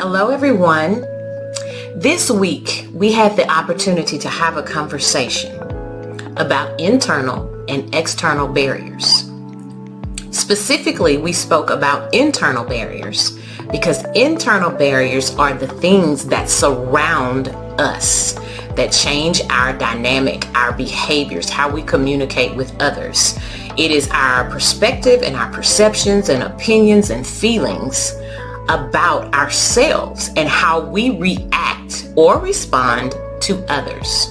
Hello, everyone. This week, we had the opportunity to have a conversation about internal and external barriers. Specifically, we spoke about internal barriers because internal barriers are the things that surround us, that change our dynamic, our behaviors, how we communicate with others. It is our perspective and our perceptions and opinions and feelings about ourselves and how we react or respond to others.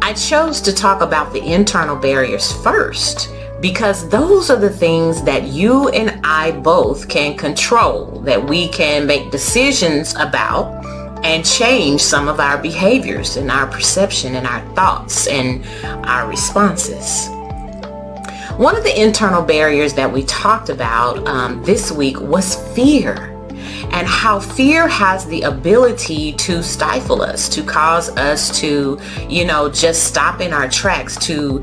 I chose to talk about the internal barriers first because those are the things that you and I both can control, that we can make decisions about and change some of our behaviors and our perception and our thoughts and our responses. One of the internal barriers that we talked about this week was fear. And how fear has the ability to stifle us, to cause us to, just stop in our tracks, to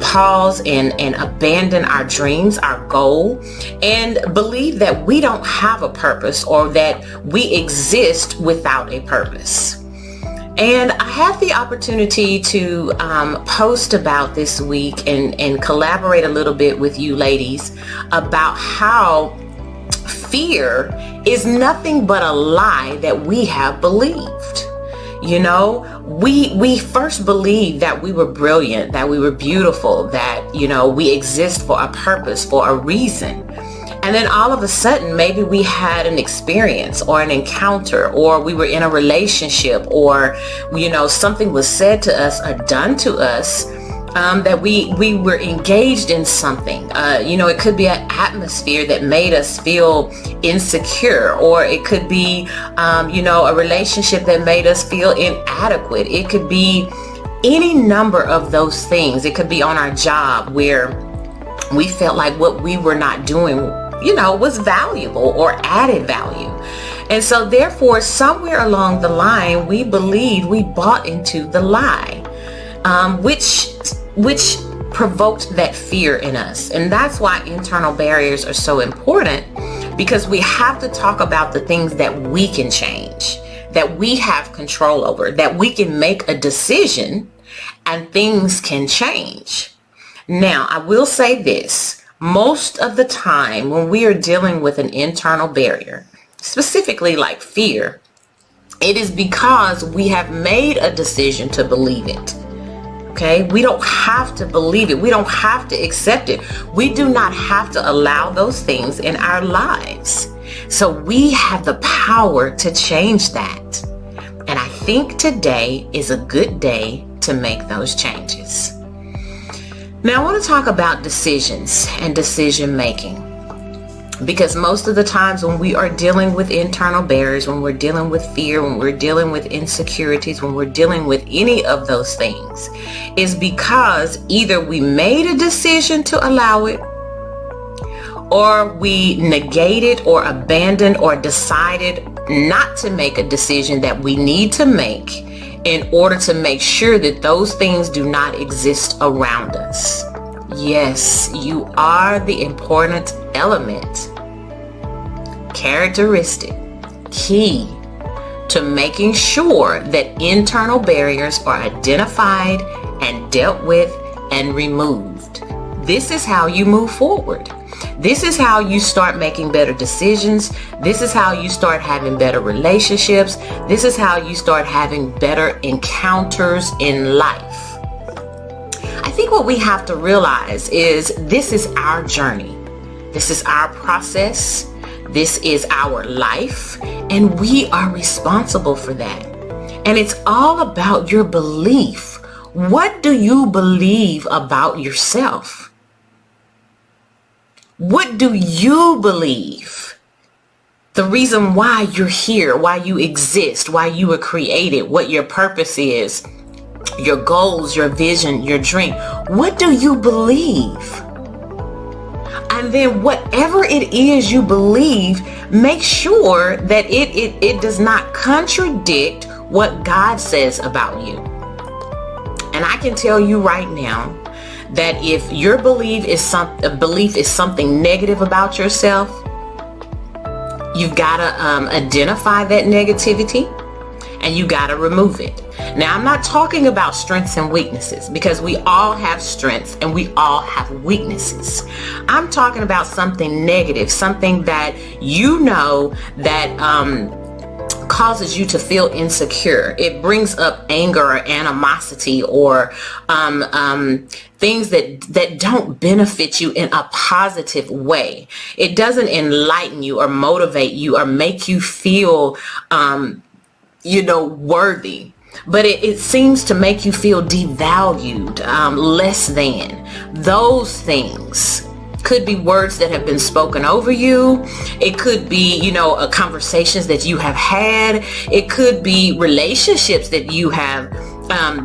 pause and abandon our dreams, our goal, and believe that we don't have a purpose or that we exist without a purpose. And I had the opportunity to post about this week and collaborate a little bit with you ladies about how fear is nothing but a lie that we have believed. We first believed that we were brilliant, that we were beautiful, that, we exist for a purpose, for a reason. And then all of a sudden, maybe we had an experience or an encounter, or we were in a relationship, or, something was said to us or done to us that we were engaged in something. It could be an atmosphere that made us feel insecure, or it could be, a relationship that made us feel inadequate. It could be any number of those things. It could be on our job where we felt like what we were not doing, was valuable or added value. And so therefore, somewhere along the line, we bought into the lie, which provoked that fear in us. And that's why internal barriers are so important, because we have to talk about the things that we can change, that we have control over, that we can make a decision and things can change. Now, I will say this, most of the time when we are dealing with an internal barrier, specifically like fear, it is because we have made a decision to believe it. Okay, we don't have to believe it. We don't have to accept it. We do not have to allow those things in our lives. So we have the power to change that. And I think today is a good day to make those changes. Now I want to talk about decisions and decision making. Because most of the times when we are dealing with internal barriers, when we're dealing with fear, when we're dealing with insecurities, when we're dealing with any of those things, is because either we made a decision to allow it, or we negated or abandoned or decided not to make a decision that we need to make in order to make sure that those things do not exist around us. Yes, you are the important element, characteristic, key to making sure that internal barriers are identified and dealt with and removed. This is how you move forward. This is how you start making better decisions. This is how you start having better relationships. This is how you start having better encounters in life. I think what we have to realize is this is our journey. This is our process. This is our life, and we are responsible for that. And it's all about your belief. What do you believe about yourself? What do you believe? The reason why you're here, why you exist, why you were created, what your purpose is, your goals, your vision, your dream. What do you believe? And then whatever it is you believe, make sure that it does not contradict what God says about you. And I can tell you right now that if your belief is something negative about yourself, You've got to identify that negativity, and you got to remove it. Now, I'm not talking about strengths and weaknesses, because we all have strengths and we all have weaknesses. I'm talking about something negative, something that you know that causes you to feel insecure. It brings up anger or animosity or things that don't benefit you in a positive way. It doesn't enlighten you or motivate you or make you feel worthy, but it seems to make you feel devalued, less than. Those things could be words that have been spoken over you. It could be, conversations that you have had. It could be relationships that you have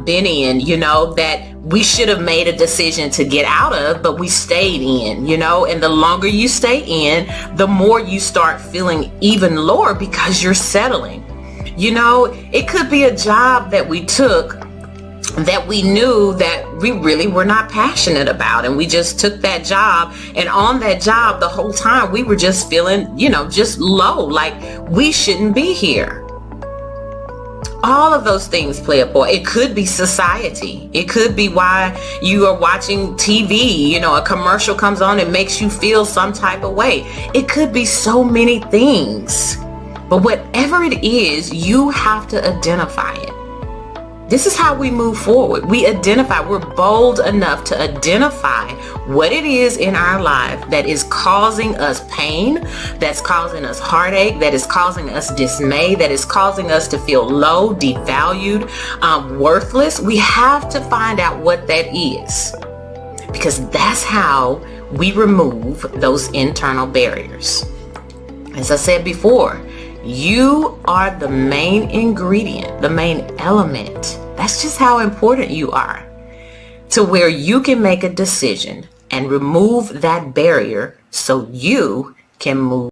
been in, that we should have made a decision to get out of, but we stayed in, and the longer you stay in, the more you start feeling even lower because you're settling. It could be a job that we took that we knew that we really were not passionate about, and we just took that job, and on that job the whole time we were just feeling, just low, like we shouldn't be here. All of those things play a part. It could be society. It could be why you are watching TV, a commercial comes on and makes you feel some type of way. It could be so many things. But whatever it is, you have to identify it. This is how we move forward. We identify, we're bold enough to identify what it is in our life that is causing us pain, that's causing us heartache, that is causing us dismay, that is causing us to feel low, devalued, worthless. We have to find out what that is, because that's how we remove those internal barriers. As I said before, you are the main ingredient, the main element. That's just how important you are, to where you can make a decision and remove that barrier so you can move